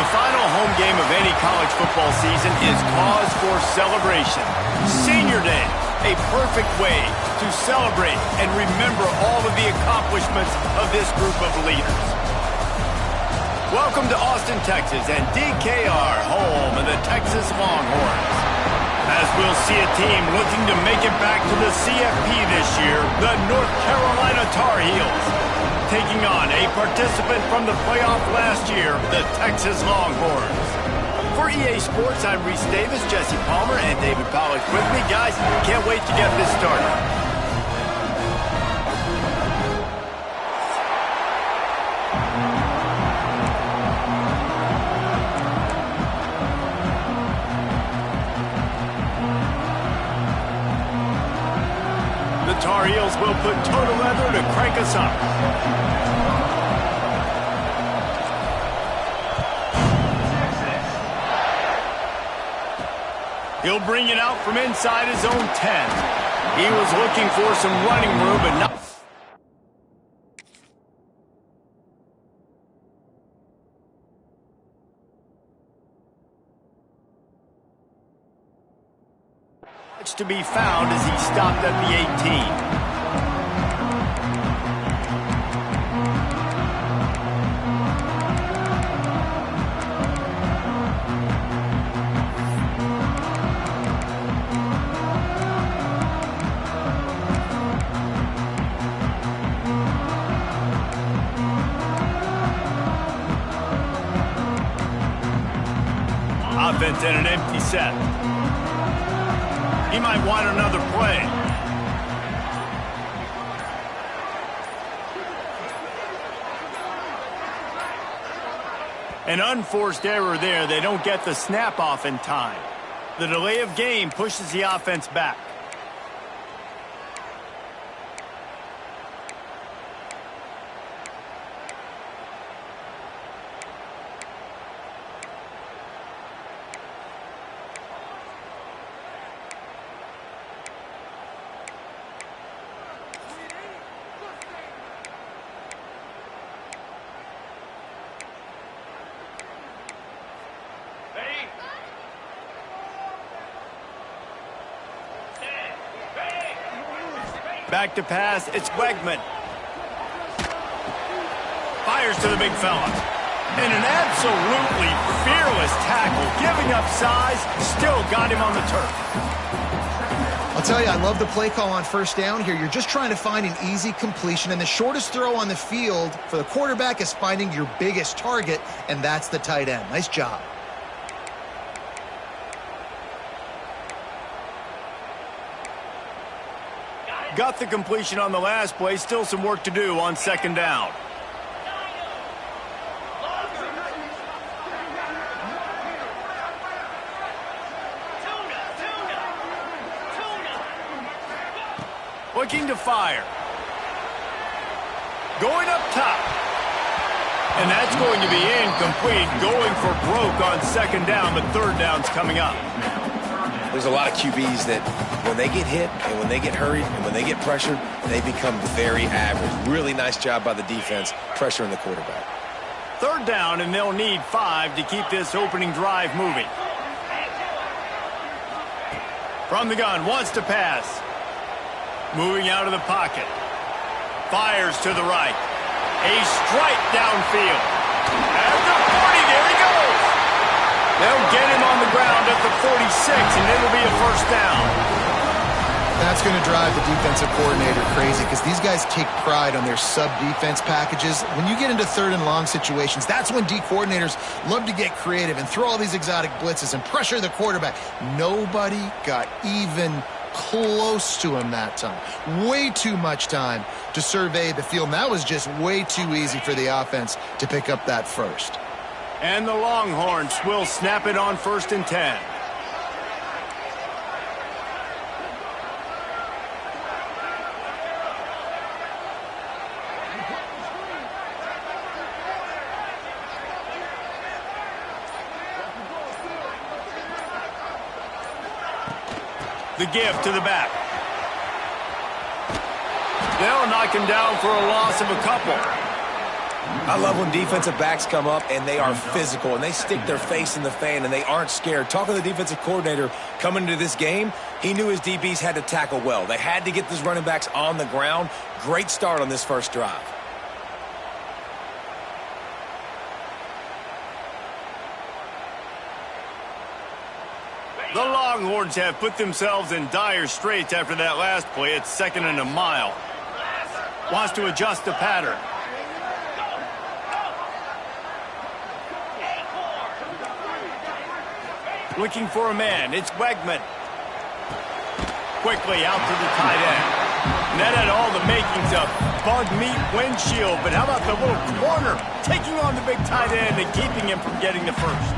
The final home game of any college football season is cause for celebration. Senior Day, a perfect way to celebrate and remember all of the accomplishments of this group of leaders. Welcome to Austin, Texas, and DKR, home of the Texas Longhorns. As we'll see a team looking to make it back to the CFP this year, the North Carolina Tar Heels, taking on a participant from the playoff last year, the Texas Longhorns. For EA Sports, I'm Reese Davis, Jesse Palmer, and David Pollack with me. Guys, can't wait to get this started. The Tar Heels will put total leather to crank us up. He'll bring it out from inside his own 10. He was looking for some running room, but not much to be found as he stopped at the 18. Offense in an empty set. He might want another play. An unforced error there. They don't get the snap off in time. The delay of game pushes the offense back. Back to pass, it's Wegman. Fires to the big fella. And an absolutely fearless tackle, giving up size, still got him on the turf. I'll tell you, I love the play call on first down here. You're just trying to find an easy completion, and the shortest throw on the field for the quarterback is finding your biggest target, and that's the tight end. Nice job. Got the completion on the last play. Still some work to do on second down. Looking to fire. Going up top. And that's going to be incomplete. Going for broke on second down, but third down's coming up. There's a lot of QBs that when they get hit and when they get hurried and when they get pressured, they become very average. Really nice job by the defense pressuring the quarterback. Third down, and they'll need 5 to keep this opening drive moving. From the gun, wants to pass. Moving out of the pocket. Fires to the right. A strike downfield. At the 40, there he goes. They'll get him on the ground at the 46, and it'll be a first down. That's going to drive the defensive coordinator crazy because these guys take pride on their sub-defense packages. When you get into third and long situations, that's when D coordinators love to get creative and throw all these exotic blitzes and pressure the quarterback. Nobody got even close to him that time. Way too much time to survey the field. And that was just way too easy for the offense to pick up that first. And the Longhorns will snap it on 1st and 10. The give to the back. They'll knock him down for a loss of a couple. I love when defensive backs come up and they are physical and they stick their face in the fan and they aren't scared. Talking to the defensive coordinator coming into this game, he knew his DBs had to tackle well. They had to get these running backs on the ground. Great start on this first drive. The Longhorns have put themselves in dire straits after that last play. It's 2nd and a mile. Wants to adjust the pattern. Looking for a man. It's Wegman. Quickly out to the tight end. And that had all the makings of bug meat windshield. But how about the little corner taking on the big tight end and keeping him from getting the first?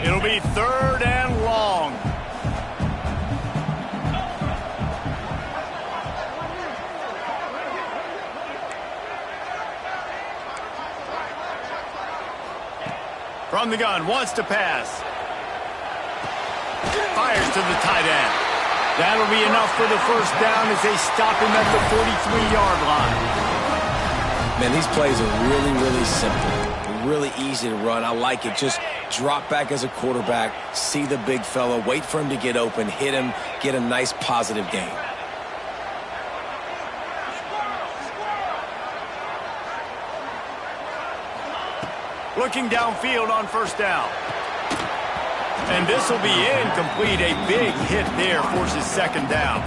It'll be 3rd and long. From the gun, wants to pass. Fires to the tight end. That'll be enough for the first down as they stop him at the 43-yard line. Man, these plays are really, really simple. Really easy to run. I like it. Just drop back as a quarterback, see the big fella, wait for him to get open, hit him, get a nice positive gain. Looking downfield on first down. And this will be incomplete. A big hit there forces 2nd down.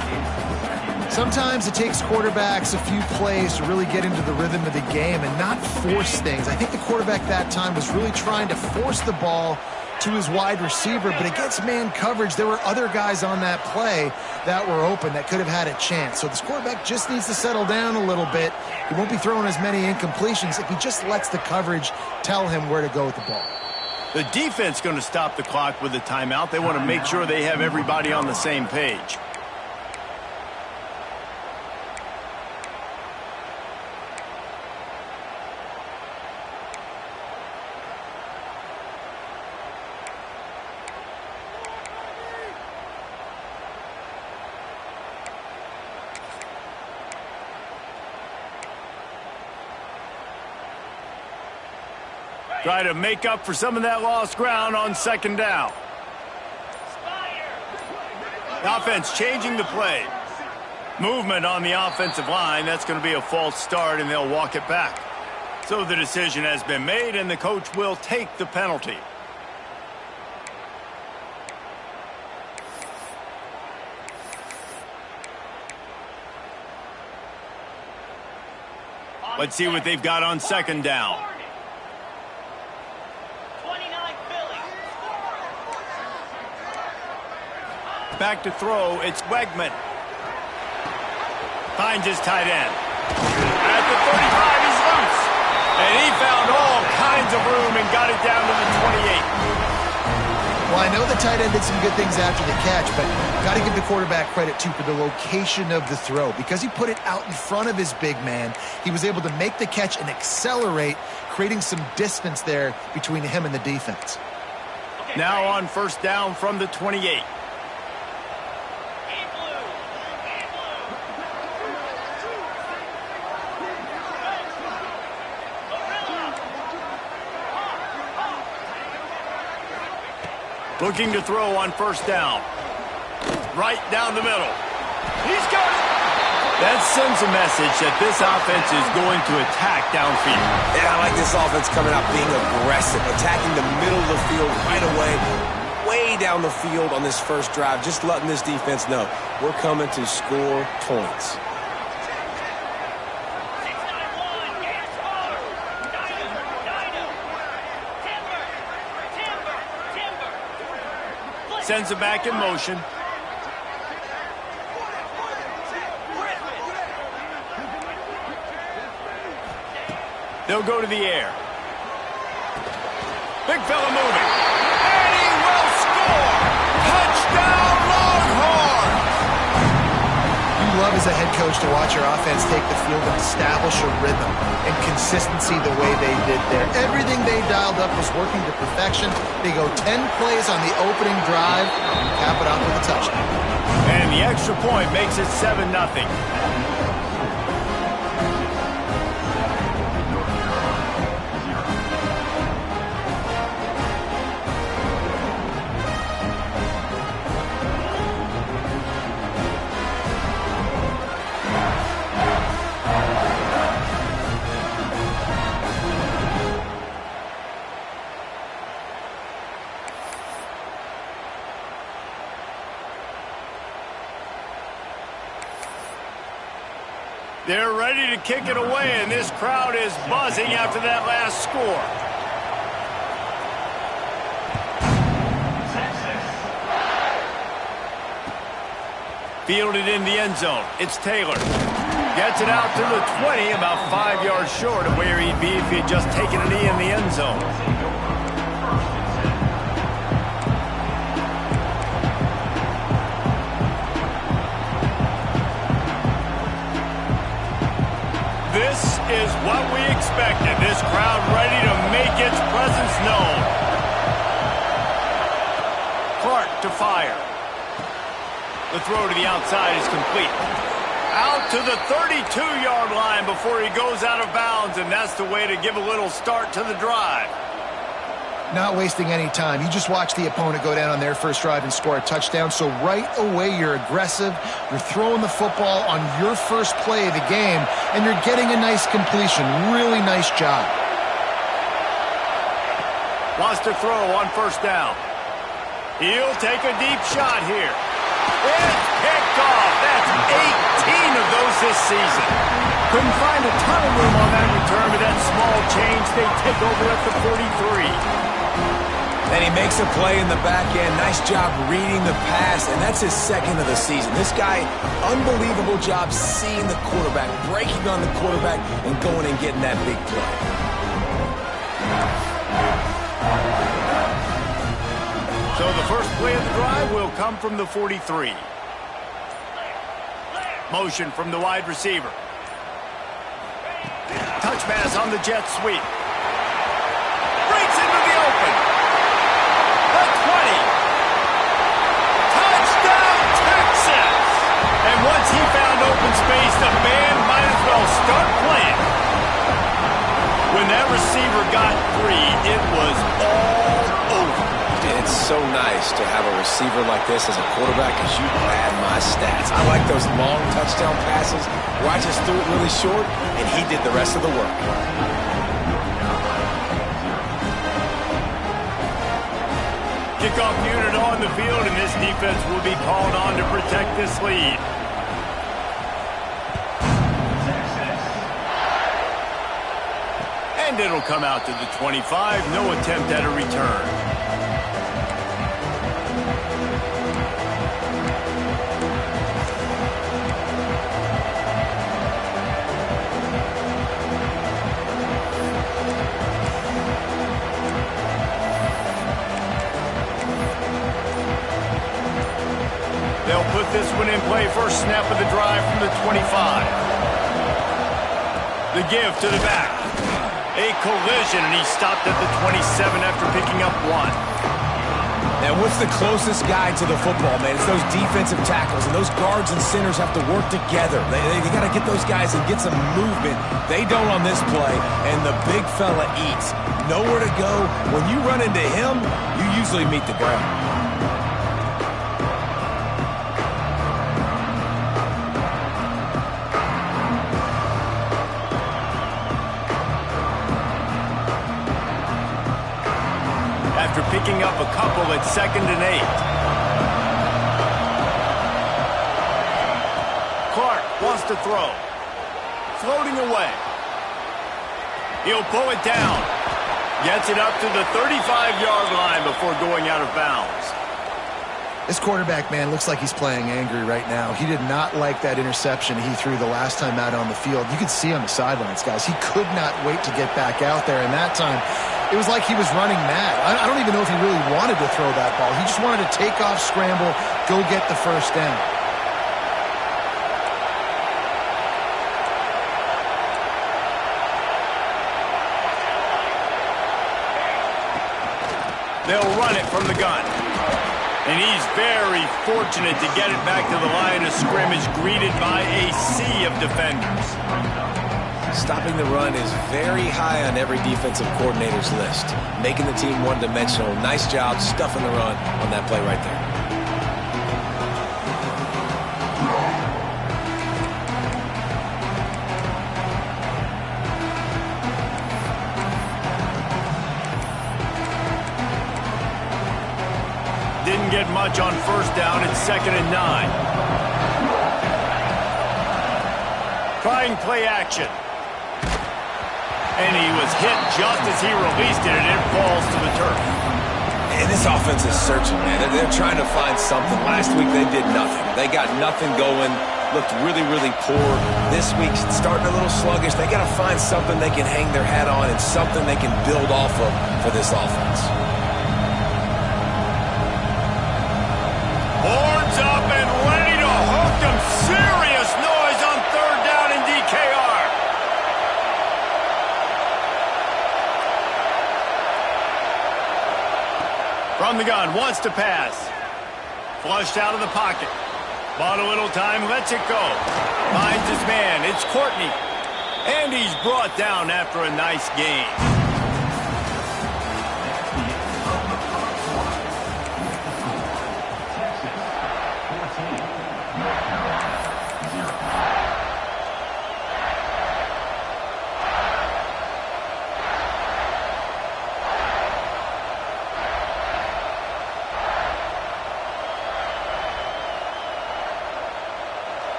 Sometimes it takes quarterbacks a few plays to really get into the rhythm of the game and not force things. I think the quarterback that time was really trying to force the ball to his wide receiver, but against man coverage, there were other guys on that play that were open that could have had a chance. So this quarterback just needs to settle down a little bit. He won't be throwing as many incompletions if he just lets the coverage tell him where to go with the ball. The defense going to stop the clock with a timeout. They want to make sure they have everybody on the same page. Try to make up for some of that lost ground on 2nd down. The offense changing the play. Movement on the offensive line. That's going to be a false start, and they'll walk it back. So the decision has been made, and the coach will take the penalty. Let's see what they've got on 2nd down. Back to throw, it's Wegman. Finds his tight end. At the 35, he's loose. And he found all kinds of room and got it down to the 28. Well, I know the tight end did some good things after the catch, but got to give the quarterback credit, too, for the location of the throw. Because he put it out in front of his big man, he was able to make the catch and accelerate, creating some distance there between him and the defense. Now on 1st down from the 28. Looking to throw on 1st down. Right down the middle. He's got it. That sends a message that this offense is going to attack downfield. Yeah, I like this offense coming out being aggressive, attacking the middle of the field right away, way down the field on this first drive, just letting this defense know we're coming to score points. Sends it back in motion. They'll go to the air. Big fella moving. And he will score! Touchdown, Longhorns! You love as a head coach to watch your offense take the field and establish a rhythm and consistency the way they did there. Everything they dialed up was working to perfection. They go 10 plays on the opening drive and cap it off with a touchdown. And the extra point makes it 7-0. They're ready to kick it away, and this crowd is buzzing after that last score. Fielded in the end zone. It's Taylor. Gets it out to the 20, about 5 yards short of where he'd be if he had just taken a knee in the end zone. This is what we expected. This crowd ready to make its presence known. Clark to fire. The throw to the outside is complete. Out to the 32-yard line before he goes out of bounds, and that's the way to give a little start to the drive. Not wasting any time. You just watch the opponent go down on their first drive and score a touchdown. So right away, you're aggressive. You're throwing the football on your first play of the game, and you're getting a nice completion. Really nice job. Wants to throw on first down. He'll take a deep shot here. It's picked off. That's 18 of those this season. Couldn't find a ton of room on that return, but that small change, they take over at the 43. And he makes a play in the back end. Nice job reading the pass, and that's his second of the season. This guy, unbelievable job seeing the quarterback, breaking on the quarterback, and going and getting that big play. So the first play of the drive will come from the 43. Motion from the wide receiver. Touch pass on the jet sweep. Breaks into the open. The 20. Touchdown, Texas! And once he found open space, the band might as well start playing. When that receiver got free, it was all over. It's so nice to have a receiver like this as a quarterback because you pad my stats. I like those long touchdown passes where I just threw it really short and he did the rest of the work. Kickoff unit on the field, and this defense will be called on to protect this lead. And it'll come out to the 25. No attempt at a return. They'll put this one in play. First snap of the drive from the 25. The give to the back. A collision, and he stopped at the 27 after picking up one. And what's the closest guy to the football, man? It's those defensive tackles, and those guards and centers have to work together. They got to get those guys and get some movement. They don't on this play, and the big fella eats. Nowhere to go. When you run into him, you usually meet the ground. After picking up a couple at 2nd and 8. Clark wants to throw. Floating away. He'll pull it down. Gets it up to the 35-yard line before going out of bounds. This quarterback, man, looks like he's playing angry right now. He did not like that interception he threw the last time out on the field. You could see on the sidelines, guys. He could not wait to get back out there, and that time it was like he was running mad. I don't even know if he really wanted to throw that ball. He just wanted to take off, scramble, go get the first down. They'll run it from the gun. And he's very fortunate to get it back to the line of scrimmage, greeted by a sea of defenders. Stopping the run is very high on every defensive coordinator's list. Making the team one-dimensional. Nice job stuffing the run on that play right there. Didn't get much on first down. It's 2nd and 9. Trying play action. And he was hit just as he released it, and it falls to the turf. And this offense is searching, man. They're trying to find something. Last week, they did nothing. They got nothing going. Looked really, really poor. This week, starting a little sluggish. They got to find something they can hang their hat on and something they can build off of for this offense. Horns up and ready to hook them. Serious noise on 3rd down in DKR. From the gun, wants to pass. Flushed out of the pocket. Bought a little time, lets it go. Finds his man, it's Courtney. And he's brought down after a nice gain.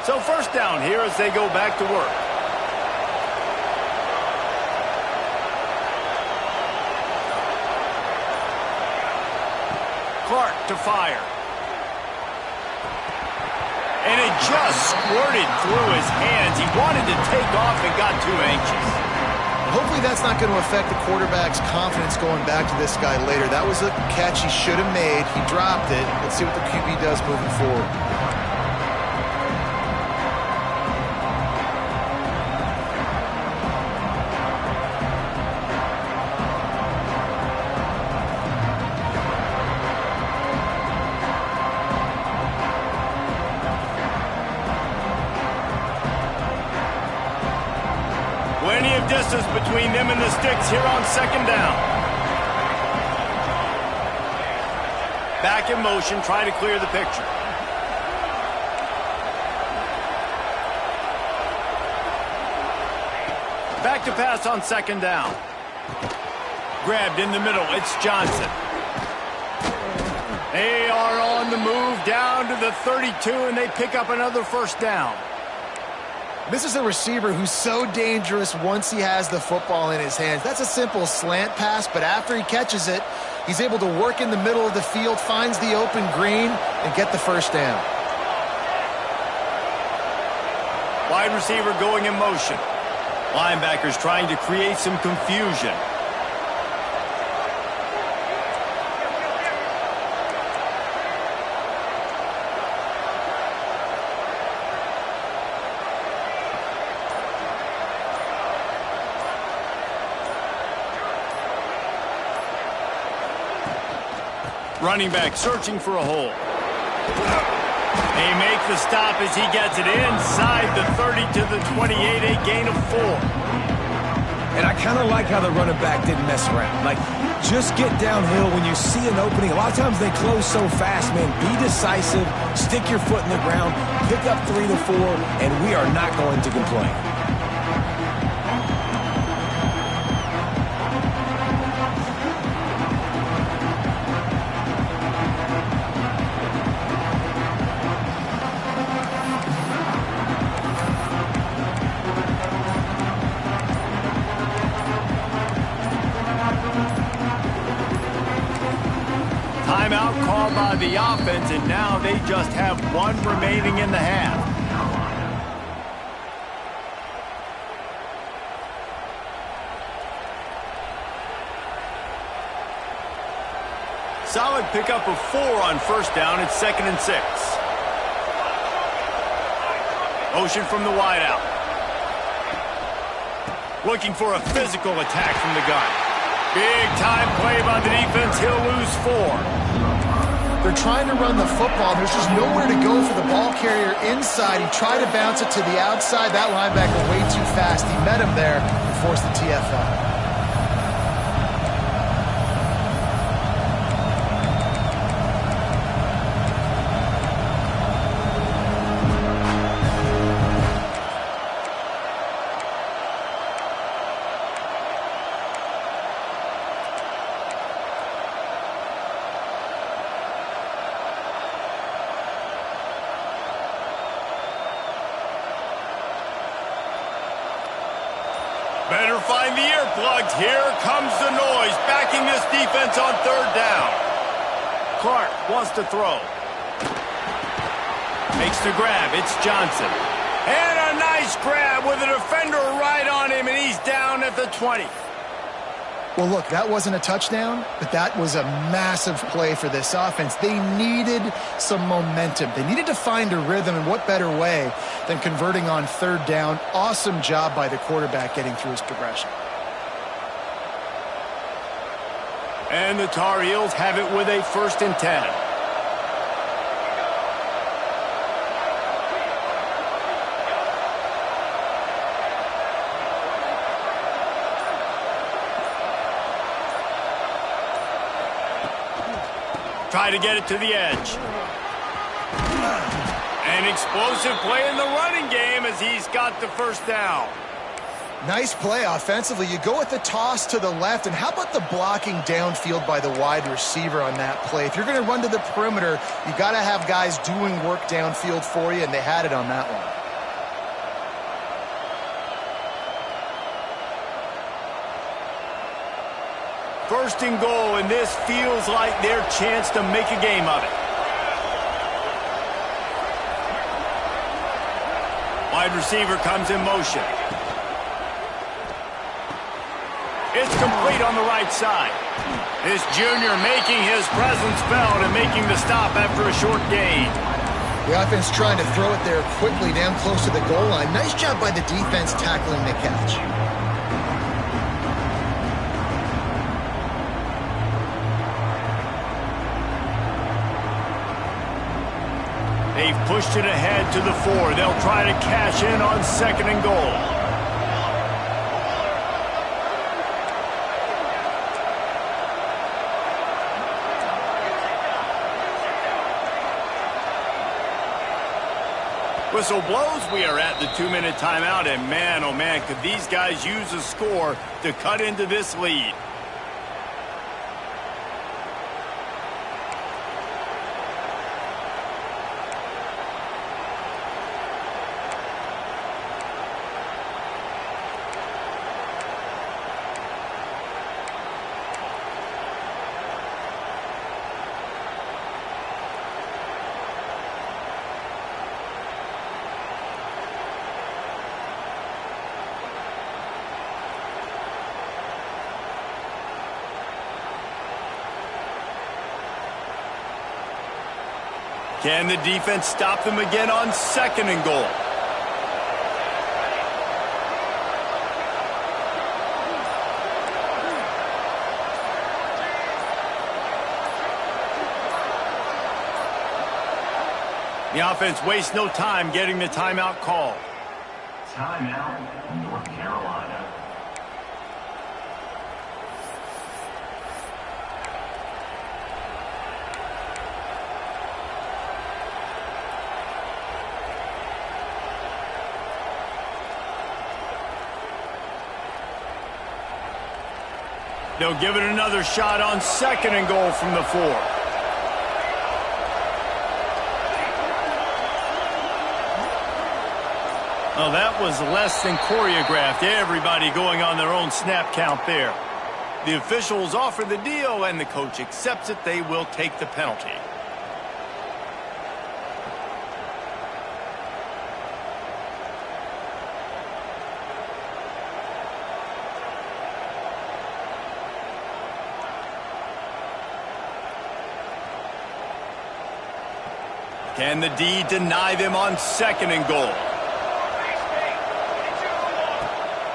So 1st down here as they go back to work. Clark to fire. And it just squirted through his hands. He wanted to take off and got too anxious. Hopefully that's not going to affect the quarterback's confidence going back to this guy later. That was a catch he should have made. He dropped it. Let's see what the QB does moving forward. Plenty of distance between them and the sticks here on 2nd down. Back in motion, trying to clear the picture. Back to pass on 2nd down. Grabbed in the middle, it's Johnson. They are on the move down to the 32, and they pick up another 1st down. This is a receiver who's so dangerous once he has the football in his hands. That's a simple slant pass, but after he catches it, he's able to work in the middle of the field, finds the open green, and get the 1st down. Wide receiver going in motion. Linebackers trying to create some confusion. Running back searching for a hole. They make the stop as he gets it inside the 30 to the 28, a gain of 4. And I kind of like how the running back didn't mess around. Like, just get downhill when you see an opening. A lot of times they close so fast, man. Be decisive, stick your foot in the ground, pick up 3 to 4, and we are not going to complain. Timeout called by the offense, and now they just have 1 remaining in the half. Solid pickup of 4 on 1st down. It's 2nd and 6. Motion from the wideout. Looking for a physical attack from the gun. Big time play by the defense. He'll lose 4. They're trying to run the football. There's just nowhere to go for the ball carrier inside. He tried to bounce it to the outside. That linebacker way too fast. He met him there and forced the TFL. Better find the earplugs. Here comes the noise, backing this defense on 3rd down. Clark wants to throw. Makes the grab. It's Johnson. And a nice grab with a defender right on him, and he's down at the 20. Well, look, that wasn't a touchdown, but that was a massive play for this offense. They needed some momentum. They needed to find a rhythm, and what better way than converting on 3rd down. Awesome job by the quarterback getting through his progression. And the Tar Heels have it with a 1st and 10. Try to get it to the edge. An explosive play in the running game as he's got the 1st down. Nice play offensively. You go with the toss to the left, and how about the blocking downfield by the wide receiver on that play? If you're going to run to the perimeter, you got to have guys doing work downfield for you, and they had it on that one. First and goal, and this feels like their chance to make a game of it. Wide receiver comes in motion. It's complete on the right side. This junior making his presence felt and making the stop after a short gain. The offense trying to throw it there quickly down close to the goal line. Nice job by the defense tackling the catch. They've pushed it ahead to the 4. They'll try to cash in on 2nd and goal. Whistle blows. We are at the 2-minute timeout, and man, oh man, could these guys use a score to cut into this lead. Can the defense stop them again on 2nd and goal? The offense wastes no time getting the timeout called. Timeout, North Carolina. They'll give it another shot on 2nd and goal from the 4. Well, that was less than choreographed. Everybody going on their own snap count there. The officials offer the deal, and the coach accepts it. They will take the penalty. Can the D deny them on 2nd and goal?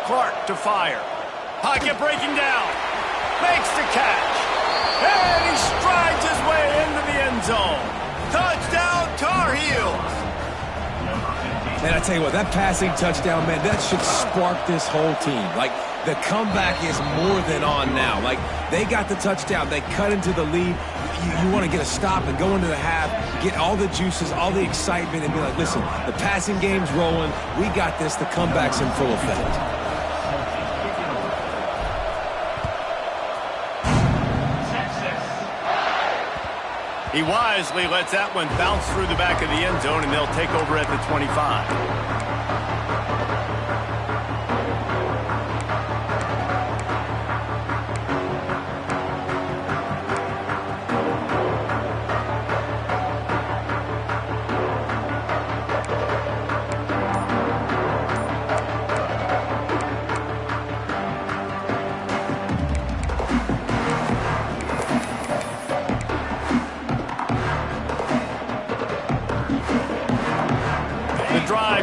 Clark to fire. Pocket breaking down. Makes the catch. And he strides his way into the end zone. Touchdown, Tar Heels. And I tell you what, that passing touchdown, man, that should spark this whole team. Like, the comeback is more than on now. Like, they got the touchdown. They cut into the lead. You want to get a stop and go into the half, get all the juices, all the excitement, and be like, listen, the passing game's rolling. We got this. The comeback's in full effect. He wisely lets that one bounce through the back of the end zone, and they'll take over at the 25.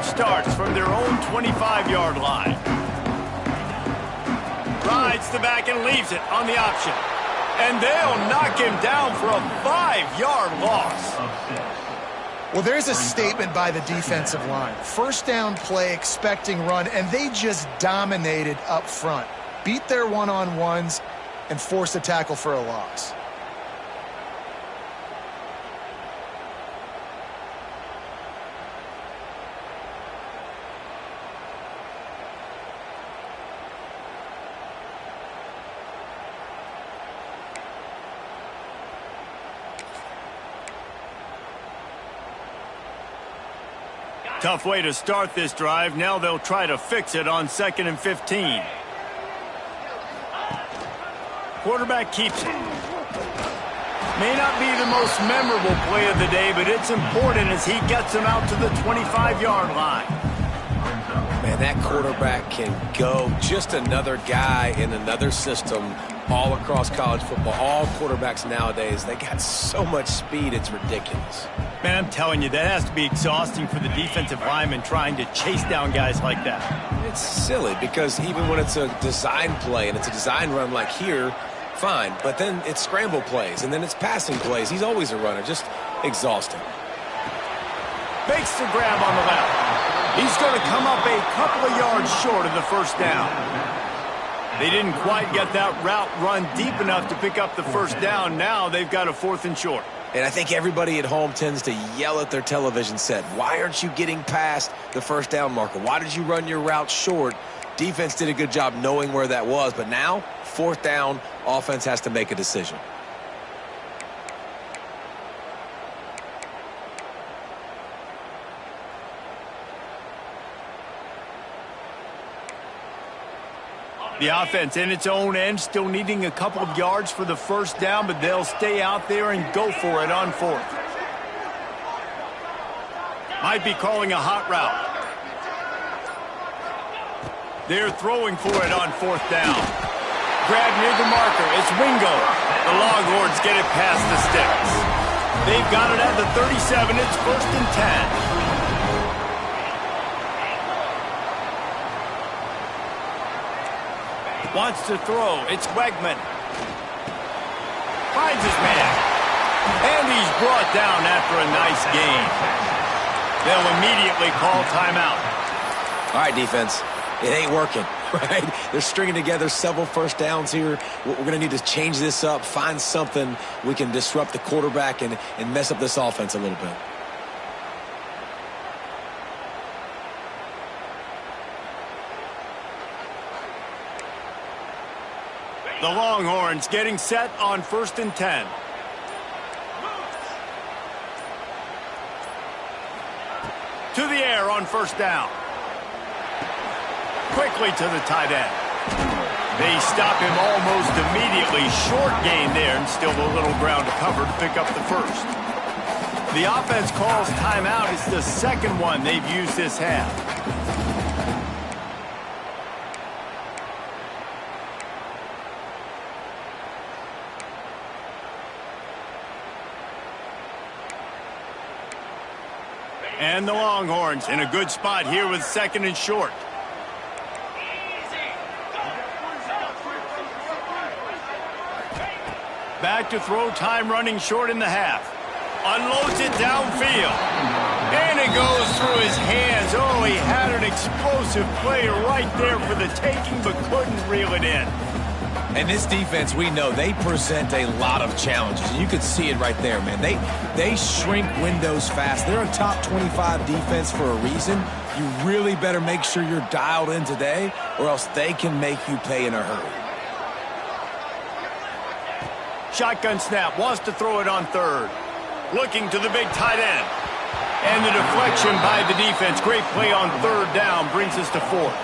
Starts from their own 25-yard line. Rides the back and leaves it on the option. And they'll knock him down for a 5-yard loss. Well, there's a statement by the defensive line. First down play, expecting run, and they just dominated up front. Beat their one-on-ones and forced a tackle for a loss. Tough way to start this drive. Now they'll try to fix it on 2nd and 15. Quarterback keeps it. May not be the most memorable play of the day, but it's important as he gets him out to the 25-yard line. Man, that quarterback can go. Just another guy in another system all across college football. All quarterbacks nowadays, they got so much speed, it's ridiculous. Man, I'm telling you, that has to be exhausting for the defensive lineman trying to chase down guys like that. It's silly because even when it's a design play and it's a design run like here, fine. But then it's scramble plays and then it's passing plays. He's always a runner, just exhausting. Makes the grab on the left. He's going to come up a couple of yards short of the first down. They didn't quite get that route run deep enough to pick up the first down. Now they've got a 4th and short. And I think everybody at home tends to yell at their television set, why aren't you getting past the first down marker? Why did you run your route short? Defense did a good job knowing where that was, but now, 4th down, offense has to make a decision. The offense in its own end, still needing a couple of yards for the first down, but they'll stay out there and go for it on 4th. Might be calling a hot route. They're throwing for it on 4th down. Grab near the marker. It's Wingo. The Longhorns get it past the sticks. They've got it at the 37. It's 1st and 10. Wants to throw. It's Wegman. Finds his man. And he's brought down after a nice gain. They'll immediately call timeout. All right, defense. It ain't working, right? They're stringing together several first downs here. We're going to need to change this up, find something we can disrupt the quarterback and mess up this offense a little bit. The Longhorns getting set on 1st and 10. To the air on 1st down. Quickly to the tight end. They stop him almost immediately. Short gain there and still a little ground to cover to pick up the first. The offense calls timeout. It's the second one they've used this half. And the Longhorns in a good spot here with 2nd and short. Back to throw, time running short in the half. Unloads it downfield. And it goes through his hands. Oh, he had an explosive play right there for the taking, but couldn't reel it in. And this defense, we know, they present a lot of challenges. You could see it right there, man. They shrink windows fast. They're a top 25 defense for a reason. You really better make sure you're dialed in today, or else they can make you pay in a hurry. Shotgun snap, wants to throw it on third. Looking to the big tight end. And the deflection by the defense. Great play on third down brings us to fourth.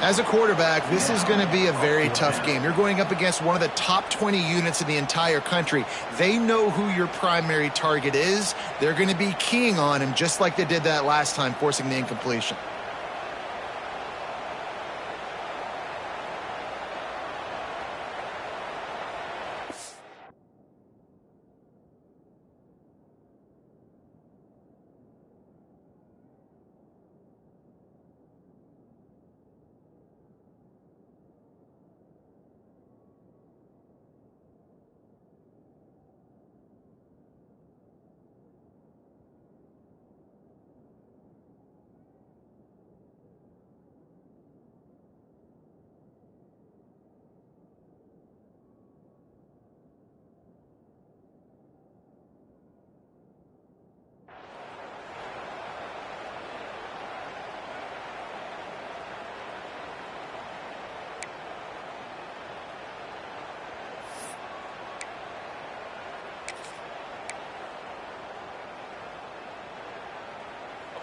As a quarterback, this is going to be a very tough game. You're going up against one of the top 20 units in the entire country. They know who your primary target is. They're going to be keying on him just like they did that last time, forcing the incompletion.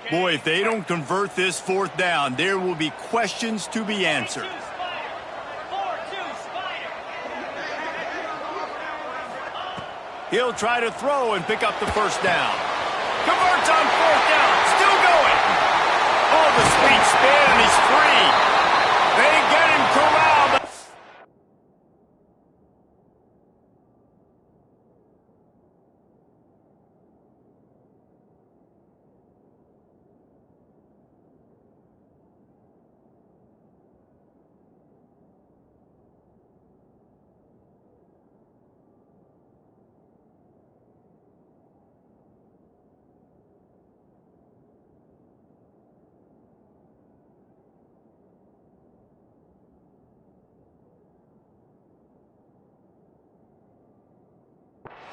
Boy, if they don't convert this fourth down, there will be questions to be answered. He'll try to throw and pick up the first down. Converts on fourth down. Still going. Oh, the sweet spin, and he's free. They get him corralled.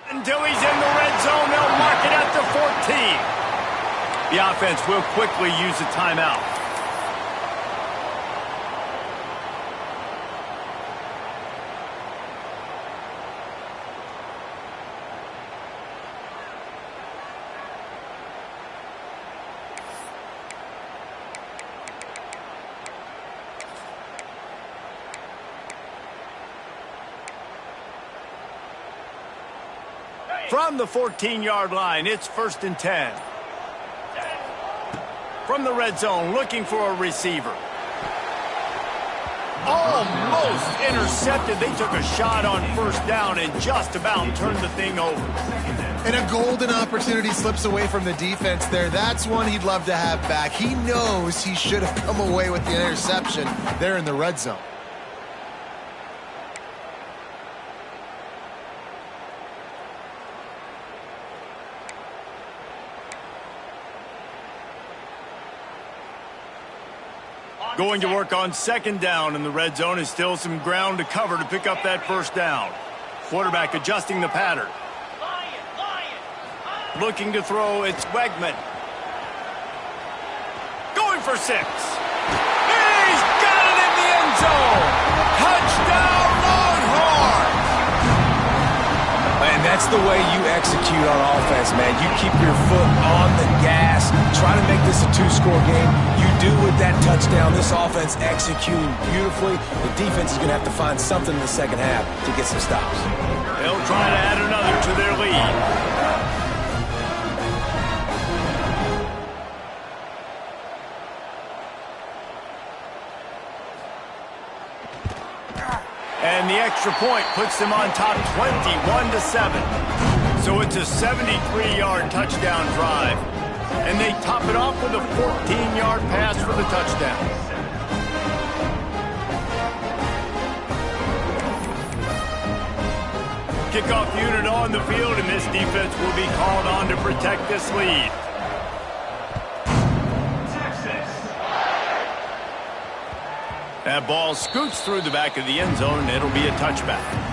Until he's in the red zone, they'll mark it at the 14. The offense will quickly use a timeout. From the 14-yard line, it's 1st and 10. From the red zone, looking for a receiver. Almost intercepted. They took a shot on first down and just about turned the thing over. And a golden opportunity slips away from the defense there. That's one he'd love to have back. He knows he should have come away with the interception there in the red zone. Going to work on second down in the red zone. Is still some ground to cover to pick up that first down. Quarterback adjusting the pattern. Looking to throw, it's Wegman. Going for 6. He's got it in the end zone. Touchdown, Longhorns! And that's the way you execute on offense, man. You keep your foot on the gas. Try to make this a 2-score game. You do with that touchdown. This offense executing beautifully. The defense is going to have to find something in the second half to get some stops. They'll try to add another to their lead. And the extra point puts them on top 21-7. So it's a 73-yard touchdown drive. And they top it off with a 14-yard pass for the touchdown. kickoff unit on the field, and this defense will be called on to protect this lead. That ball scoots through the back of the end zone, and it'll be a touchback.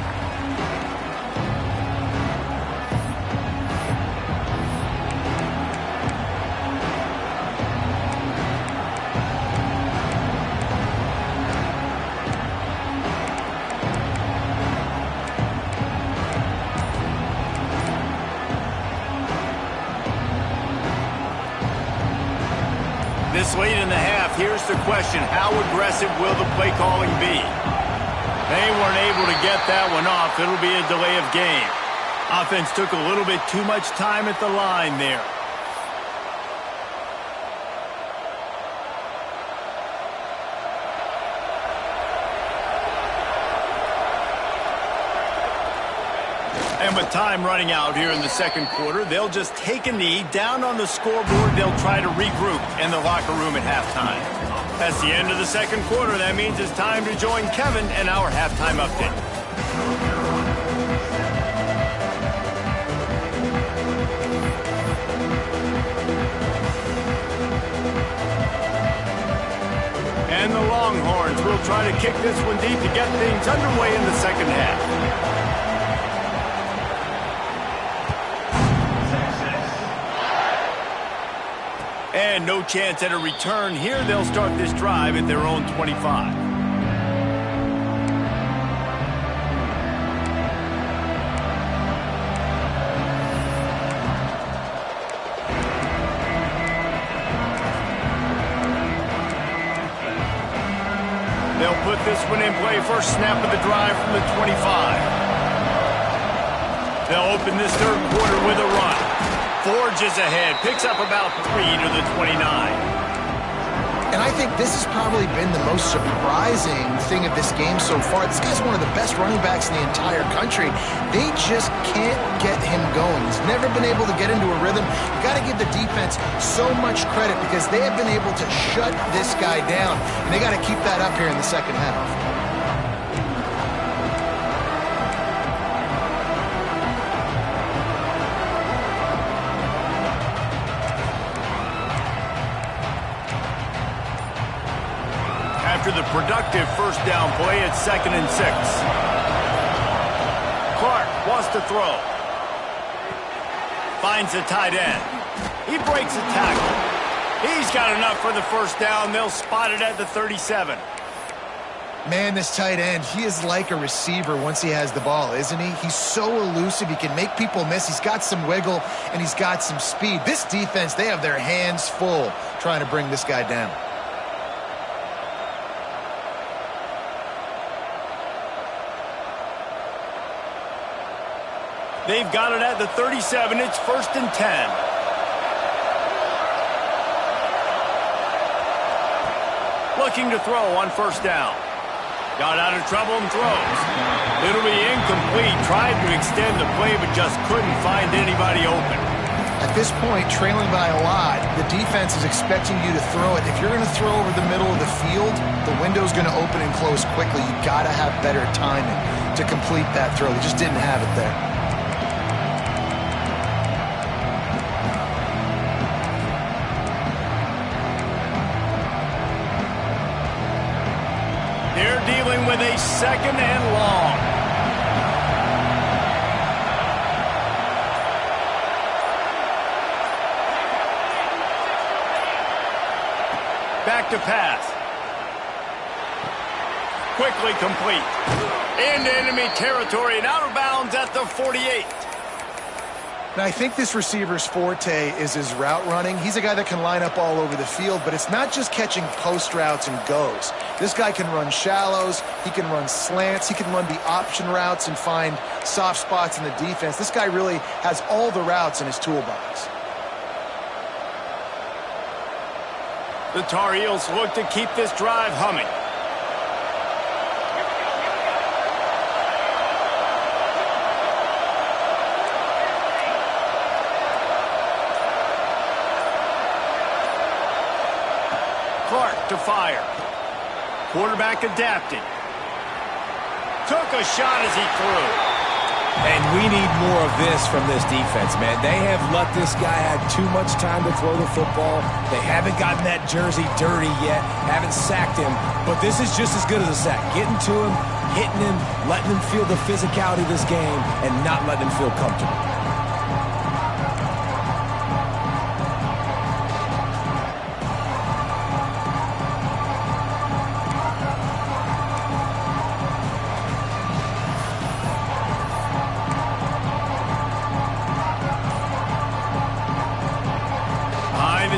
This late in the half, here's the question: how aggressive will the play calling be? They weren't able to get that one off. It'll be a delay of game. Offense took a little bit too much time at the line there. And with time running out here in the second quarter, they'll just take a knee down on the scoreboard. They'll try to regroup in the locker room at halftime. That's the end of the second quarter. That means it's time to join Kevin and our halftime update. And the Longhorns will try to kick this one deep to get things underway in the second half. And no chance at a return here. They'll start this drive at their own 25. They'll put this one in play. First snap of the drive from the 25. They'll open this third quarter with a run. Forges ahead, picks up about 3 to the 29. And I think this has probably been the most surprising thing of this game so far. This guy's one of the best running backs in the entire country. They just can't get him going. He's never been able to get into a rhythm. You got to give the defense so much credit because they have been able to shut this guy down. And they got to keep that up here in the second half. After the productive first down play, it's 2nd and 6. Clark wants to throw. Finds the tight end. He breaks a tackle. He's got enough for the first down. They'll spot it at the 37. Man, this tight end, he is like a receiver once he has the ball, isn't he? He's so elusive. He can make people miss. He's got some wiggle, and he's got some speed. This defense, they have their hands full trying to bring this guy down. They've got it at the 37. It's 1st and 10. Looking to throw on first down. Got out of trouble and throws. It'll be incomplete. Tried to extend the play, but just couldn't find anybody open. At this point, trailing by a lot, the defense is expecting you to throw it. If you're going to throw over the middle of the field, the window's going to open and close quickly. You got to have better timing to complete that throw. They just didn't have it there. They're dealing with a 2nd and long. Back to pass. Quickly complete. Into enemy territory and out of bounds at the 48. Now, I think this receiver's forte is his route running. He's a guy that can line up all over the field, but it's not just catching post routes and goes. This guy can run shallows, he can run slants, he can run the option routes and find soft spots in the defense. This guy really has all the routes in his toolbox. The Tar Heels look to keep this drive humming. Clark to fire. Quarterback adapting. Took a shot as he threw. And we need more of this from this defense, man. They have let this guy have too much time to throw the football. They haven't gotten that jersey dirty yet, haven't sacked him. But this is just as good as a sack. Getting to him, hitting him, letting him feel the physicality of this game, and not letting him feel comfortable.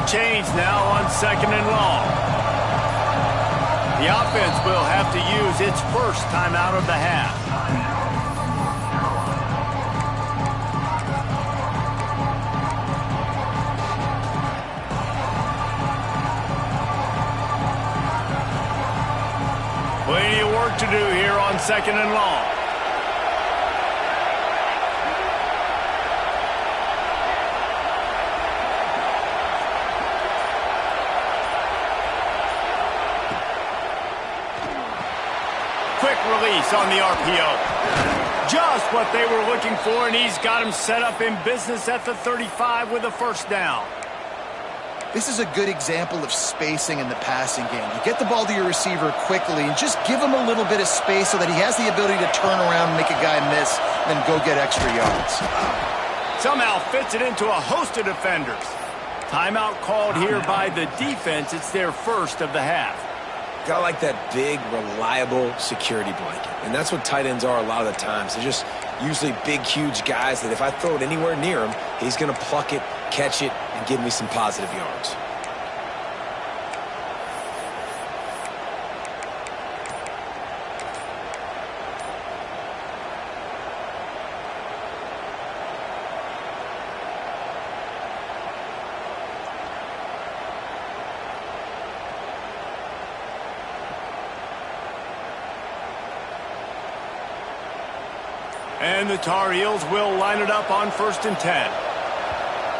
Change now on 2nd and long. The offense will have to use its first timeout of the half. Plenty of work to do here on 2nd and long. Quick release on the RPO. Just what they were looking for, and he's got him set up in business at the 35 with a first down. This is a good example of spacing in the passing game. You get the ball to your receiver quickly and just give him a little bit of space so that he has the ability to turn around and make a guy miss, then go get extra yards. Somehow fits it into a host of defenders. Timeout called here by the defense. It's their first of the half. Got like that big, reliable security blanket. And that's what tight ends are a lot of the times. They're just usually big, huge guys that if I throw it anywhere near him, he's going to pluck it, catch it, and give me some positive yards. And the Tar Heels will line it up on 1st and 10.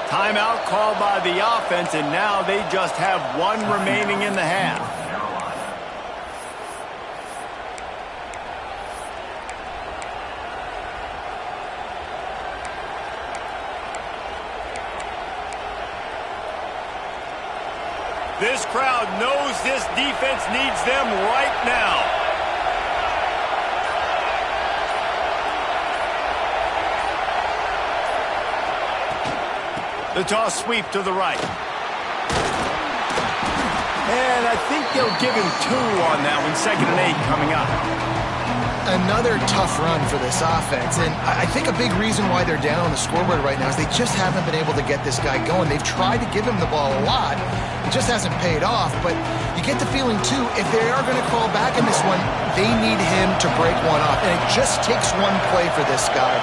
Timeout called by the offense, and now they just have one remaining in the half. This crowd knows this defense needs them right now. The toss sweep to the right. And I think they'll give him 2 on that one. 2nd and 8 coming up. Another tough run for this offense. And I think a big reason why they're down on the scoreboard right now is they just haven't been able to get this guy going. They've tried to give him the ball a lot. It just hasn't paid off. But you get the feeling, too, if they are going to crawl back in this one, they need him to break one off. And it just takes one play for this guy.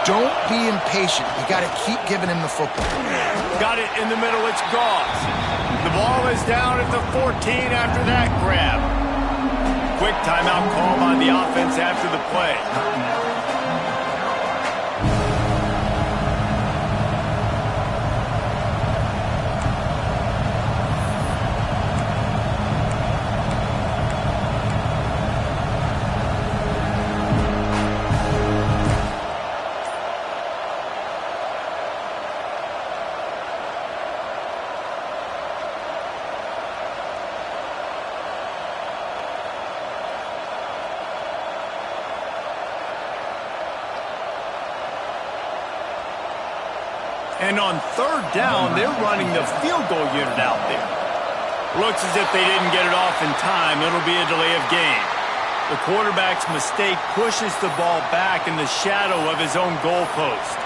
Don't be impatient. You got to keep giving him the football. Got it in the middle. It's Goss. The ball is down at the 14 after that grab. Quick timeout call by the offense after the play. And on 3rd down, they're running the field goal unit out there. Looks as if they didn't get it off in time. It'll be a delay of game. The quarterback's mistake pushes the ball back in the shadow of his own goalpost.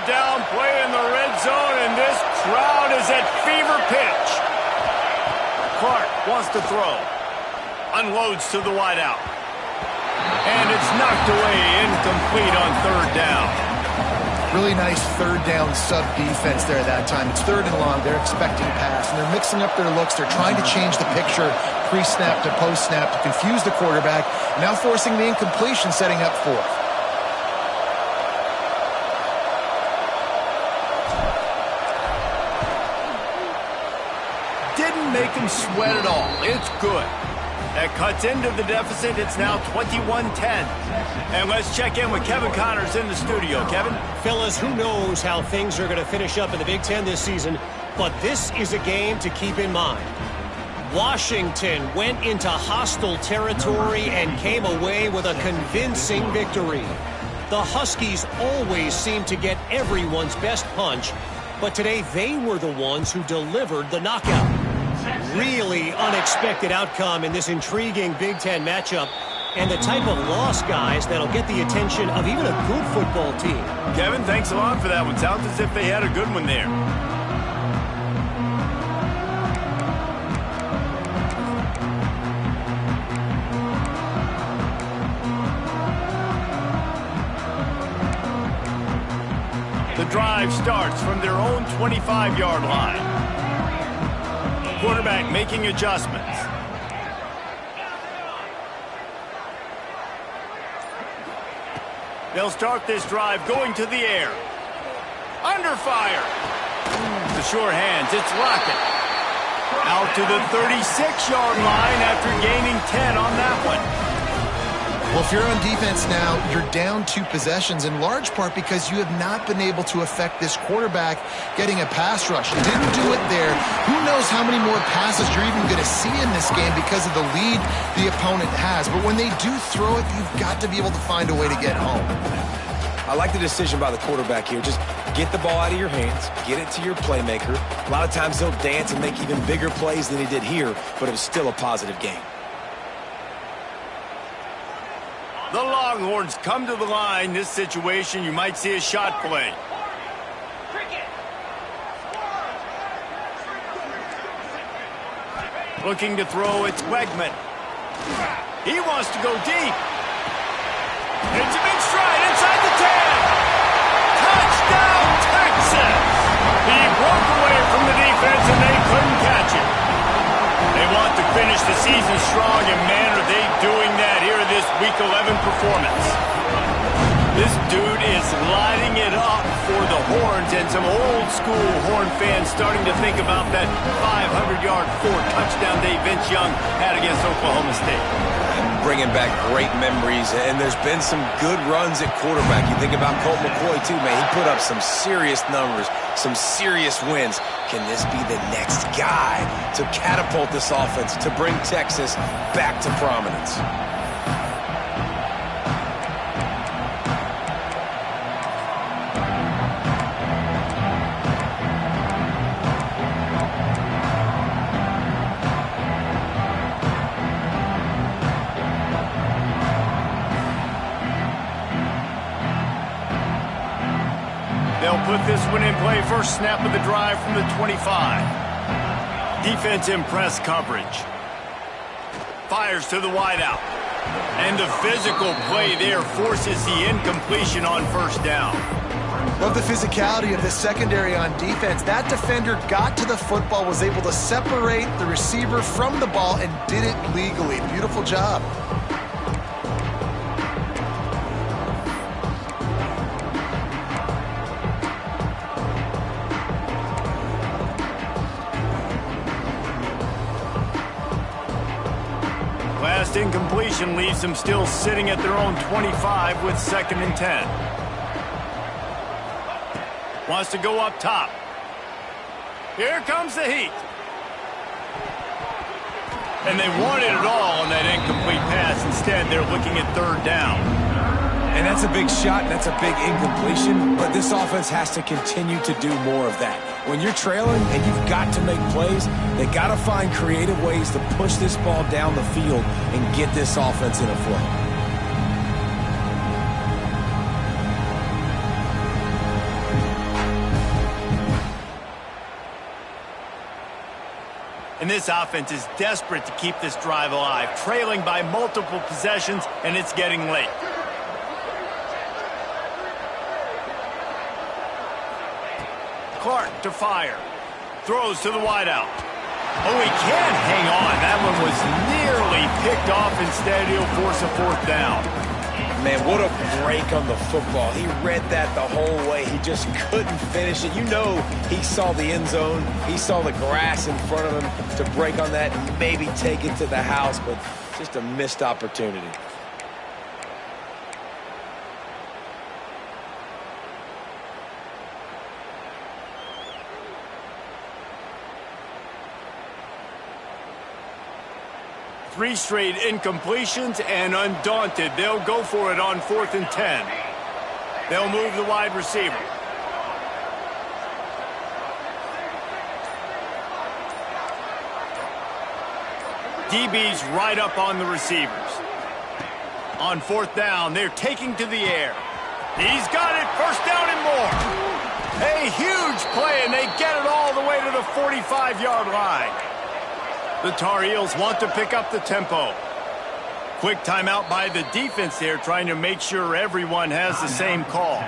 Down play in the red zone, and this crowd is at fever pitch. Clark wants to throw. Unloads to the wideout. And it's knocked away, incomplete on 3rd down. Really nice third down sub defense there that time. It's 3rd and long. They're expecting a pass, and they're mixing up their looks. They're trying to change the picture pre-snap to post-snap to confuse the quarterback, now forcing the incompletion, setting up 4th. Didn't make him sweat at all. It's good. That cuts into the deficit. It's now 21-10. And let's check in with Kevin Connors in the studio. Kevin? Fellas, who knows how things are going to finish up in the Big Ten this season, but this is a game to keep in mind. Washington went into hostile territory and came away with a convincing victory. The Huskies always seem to get everyone's best punch, but today they were the ones who delivered the knockout. Really unexpected outcome in this intriguing Big Ten matchup, and the type of loss, guys, that'll get the attention of even a good football team. Kevin, thanks a lot for that one. Sounds as if they had a good one there. The drive starts from their own 25-yard line. Quarterback making adjustments. They'll start this drive going to the air. Under fire. The sure hands. It's Lockett. Out to the 36-yard line after gaining 10 on that one. Well, if you're on defense now, you're down 2 possessions, in large part because you have not been able to affect this quarterback getting a pass rush. You didn't do it there. Who knows how many more passes you're even going to see in this game because of the lead the opponent has. But when they do throw it, you've got to be able to find a way to get home. I like the decision by the quarterback here. Just get the ball out of your hands, get it to your playmaker. A lot of times he'll dance and make even bigger plays than he did here, but it was still a positive game. The Longhorns come to the line. This situation, you might see a shot play. Looking to throw, it's Wegman. He wants to go deep. It's a big stride inside the 10. Touchdown, Texas! He broke away from the defense and they couldn't catch it. They want to finish the season strong, and man, are they doing that here in this Week 11 performance. This dude is lighting it up for the Horns, and some old-school Horn fans starting to think about that 500-yard 4-touchdown day Vince Young had against Oklahoma State. Bringing back great memories, and there's been some good runs at quarterback. You think about Colt McCoy, too, man. He put up some serious numbers, some serious wins. Can this be the next guy to catapult this offense, to bring Texas back to prominence? They'll put this one in play. First snap of the drive from the 25. Defense in press coverage. Fires to the wideout. And the physical play there forces the incompletion on first down. Love the physicality of the secondary on defense. That defender got to the football, was able to separate the receiver from the ball, and did it legally. Beautiful job. Last incompletion leaves them still sitting at their own 25 with 2nd and 10. Wants to go up top. Here comes the heat. And they wanted it all on that incomplete pass. Instead, they're looking at 3rd down. And that's a big shot, and that's a big incompletion, but this offense has to continue to do more of that. When you're trailing and you've got to make plays, they got to find creative ways to push this ball down the field and get this offense in a flow. And this offense is desperate to keep this drive alive, trailing by multiple possessions, and it's getting late. Clark to fire. Throws to the wideout. Oh, he can't hang on. That one was nearly picked off. Instead, he'll force a fourth down. Man, what a break on the football. He read that the whole way. He just couldn't finish it. You know he saw the end zone. He saw the grass in front of him to break on that and maybe take it to the house, but just a missed opportunity. Three straight incompletions, and undaunted, they'll go for it on 4th and 10. They'll move the wide receiver. DB's right up on the receivers. On 4th down, they're taking to the air. He's got it, 1st down and more. A huge play, and they get it all the way to the 45-yard line. The Tar Heels want to pick up the tempo. Quick timeout by the defense there, trying to make sure everyone has the same call.